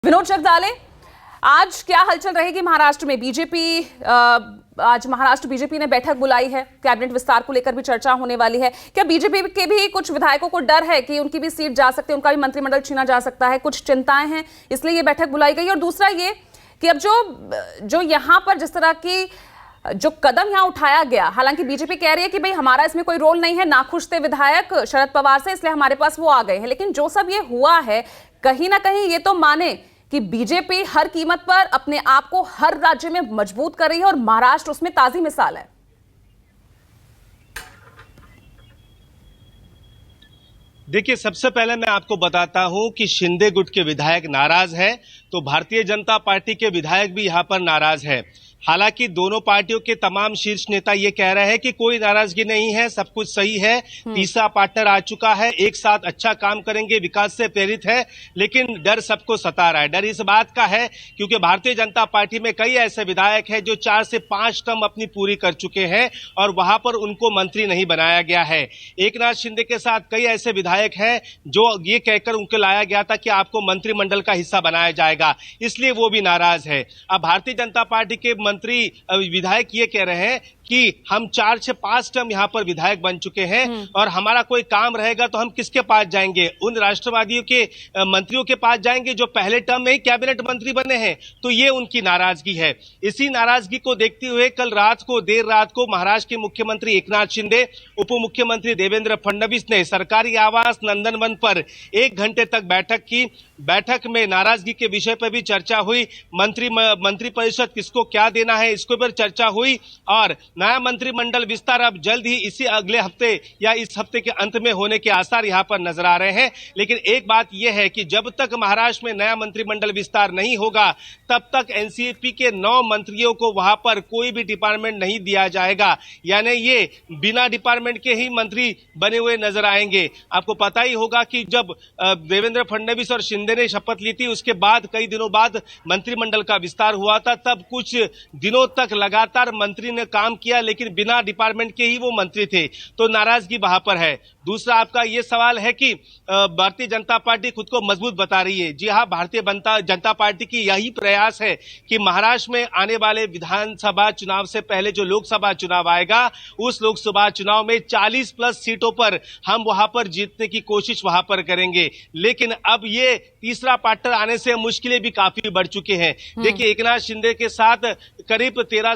विनोद जगदाले, आज क्या हलचल रहेगी महाराष्ट्र में? बीजेपी आज महाराष्ट्र बीजेपी ने बैठक बुलाई है, कैबिनेट विस्तार को लेकर भी चर्चा होने वाली है। क्या बीजेपी के भी कुछ विधायकों को डर है कि उनकी भी सीट जा सकती है, उनका भी मंत्रिमंडल छीना जा सकता है, कुछ चिंताएं हैं, इसलिए ये बैठक बुलाई गई? और दूसरा ये कि अब जो यहां पर जिस तरह की जो कदम यहां उठाया गया, हालांकि बीजेपी कह रही है कि भाई हमारा इसमें कोई रोल नहीं है, नाखुश थे विधायक शरद पवार से इसलिए हमारे पास वो आ गए हैं, लेकिन जो सब ये हुआ है कहीं ना कहीं ये तो माने कि बीजेपी हर कीमत पर अपने आप को हर राज्य में मजबूत कर रही है और महाराष्ट्र उसमें ताजी मिसाल है। देखिए, सबसे पहले मैं आपको बताता हूं कि शिंदे गुट के विधायक नाराज है तो भारतीय जनता पार्टी के विधायक भी यहां पर नाराज है। हालांकि दोनों पार्टियों के तमाम शीर्ष नेता ये कह रहे हैं कि कोई नाराजगी नहीं है, सब कुछ सही है, तीसरा पार्टनर आ चुका है, एक साथ अच्छा काम करेंगे, विकास से प्रेरित है। लेकिन डर सबको सता रहा है। डर इस बात का है क्योंकि भारतीय जनता पार्टी में कई ऐसे विधायक हैं जो 4 से 5 टर्म अपनी पूरी कर चुके हैं और वहां पर उनको मंत्री नहीं बनाया गया है। एकनाथ शिंदे के साथ कई ऐसे विधायक हैं जो ये कहकर उनको लाया गया था कि आपको मंत्रिमंडल का हिस्सा बनाया जाएगा, इसलिए वो भी नाराज है। अब भारतीय जनता पार्टी के मंत्री विधायक ये कह रहे हैं कि हम 4 से 5 टर्म यहाँ पर विधायक बन चुके हैं और हमारा कोई काम रहेगा तो हम किसके पास जाएंगे? उन राष्ट्रवादियों के मंत्रियों के पास जाएंगे जो पहले टर्म में ही कैबिनेट मंत्री बने हैं। तो ये उनकी नाराजगी है। इसी नाराजगी को देखते हुए कल देर रात को महाराष्ट्र के मुख्यमंत्री एकनाथ शिंदे, उप मुख्यमंत्री देवेंद्र फडणवीस ने सरकारी आवास नंदनवन पर 1 घंटे तक बैठक की। बैठक में नाराजगी के विषय पर भी चर्चा हुई। मंत्रिपरिषद किसको क्या देना है इसके ऊपर चर्चा हुई और नया मंत्रिमंडल विस्तार अब जल्द ही इसी अगले हफ्ते या इस हफ्ते के अंत में होने के आसार यहां पर नजर आ रहे हैं। लेकिन एक बात यह है कि जब तक महाराष्ट्र में नया मंत्रिमंडल विस्तार नहीं होगा तब तक एनसीपी के 9 मंत्रियों को वहां पर कोई भी डिपार्टमेंट नहीं दिया जाएगा, यानी ये बिना डिपार्टमेंट के ही मंत्री बने हुए नजर आएंगे। आपको पता ही होगा कि जब देवेंद्र फडणवीस और शिंदे ने शपथ ली थी उसके बाद कई दिनों बाद मंत्रिमंडल का विस्तार हुआ था, तब कुछ दिनों तक लगातार मंत्री ने काम किया लेकिन बिना डिपार्टमेंट के ही वो मंत्री थे। तो नाराजगी वहां पर है। दूसरा आपका ये सवाल है कि भारतीय जनता पार्टी खुद को मजबूत बता रही है। जी हाँ, भारतीय जनता पार्टी की यही प्रयास है कि महाराष्ट्र में आने वाले विधानसभा चुनाव से पहले जो लोकसभा चुनाव आएगा उस लोकसभा चुनाव में 40+ सीटों पर हम वहां पर जीतने की कोशिश वहां पर करेंगे। लेकिन अब ये तीसरा पार्टनर आने से मुश्किलें भी काफी बढ़ चुके हैं। देखिए, एकनाथ शिंदे के साथ करीब 13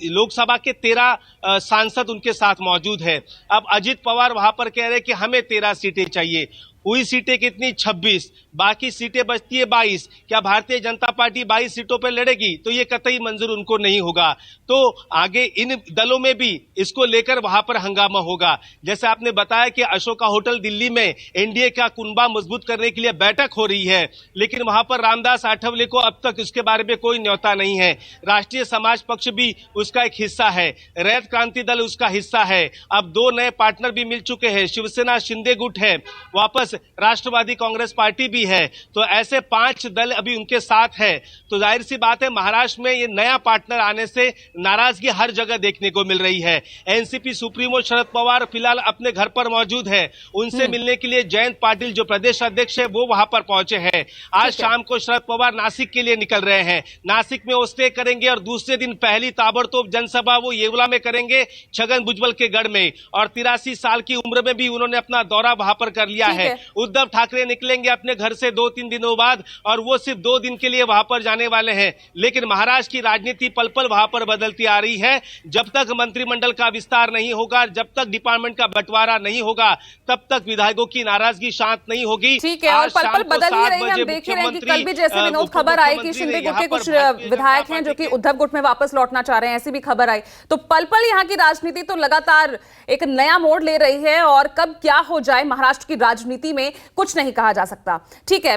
लोकसभा के 13 सांसद उनके साथ मौजूद है। अब अजित पवार वहां पर कह रहे हैं कि हमें 13 सीटें चाहिए। हुई सीटें कितनी? 26, बाकी सीटें बचती है 22। क्या भारतीय जनता पार्टी 22 सीटों पर लड़ेगी? तो ये कतई मंजूर उनको नहीं होगा। तो आगे इन दलों में भी इसको लेकर वहां पर हंगामा होगा। जैसे आपने बताया कि अशोका होटल दिल्ली में एनडीए का कुनबा मजबूत करने के लिए बैठक हो रही है, लेकिन वहां पर रामदास आठवले को अब तक इसके बारे में कोई न्योता नहीं है। राष्ट्रीय समाज पक्ष भी उसका एक हिस्सा है, रैयत क्रांति दल उसका हिस्सा है। अब 2 नए पार्टनर भी मिल चुके हैं, शिवसेना शिंदे गुट है, वापस राष्ट्रवादी कांग्रेस पार्टी भी है। तो ऐसे 5 दल अभी उनके साथ है। तो जाहिर सी बात है महाराष्ट्र में ये नया पार्टनर आने से नाराजगी हर जगह देखने को मिल रही है। एनसीपी सुप्रीमो शरद पवार फिलहाल अपने घर पर मौजूद है। उनसे मिलने के लिए जयंत पाटिल जो प्रदेश अध्यक्ष है वो वहां पर पहुंचे हैं। आज शाम को शरद पवार नासिक के लिए निकल रहे हैं। नासिक में वो स्टे करेंगे और दूसरे दिन पहली ताबड़तोड़ जनसभा वो येवला में करेंगे, छगन भुजबल के गढ़ में। और 83 साल की उम्र में भी उन्होंने अपना दौरा वहां पर कर लिया है। उद्धव ठाकरे निकलेंगे अपने घर से 2-3 दिनों बाद और वो सिर्फ 2 दिन के लिए वहां पर जाने वाले हैं। लेकिन महाराष्ट्र की राजनीति पल पल वहां पर बदलती आ रही है। जब तक मंत्रिमंडल का विस्तार नहीं होगा, जब तक डिपार्टमेंट का बंटवारा नहीं होगा, तब तक विधायकों की नाराजगी शांत नहीं होगी। ठीक है, और पल पल बदल ही रही है। हम देख रहे हैं कि कल भी जैसे विनोद खबर आई कि शिंदे गुट के कुछ विधायक हैं जो कि उद्धव गुट में वापस लौटना चाह रहे हैं, ऐसी भी खबर आई। तो पल पल यहाँ की राजनीति तो लगातार एक नया मोड़ ले रही है और कब क्या हो जाए महाराष्ट्र की राजनीति में कुछ नहीं कहा जा सकता। ठीक है।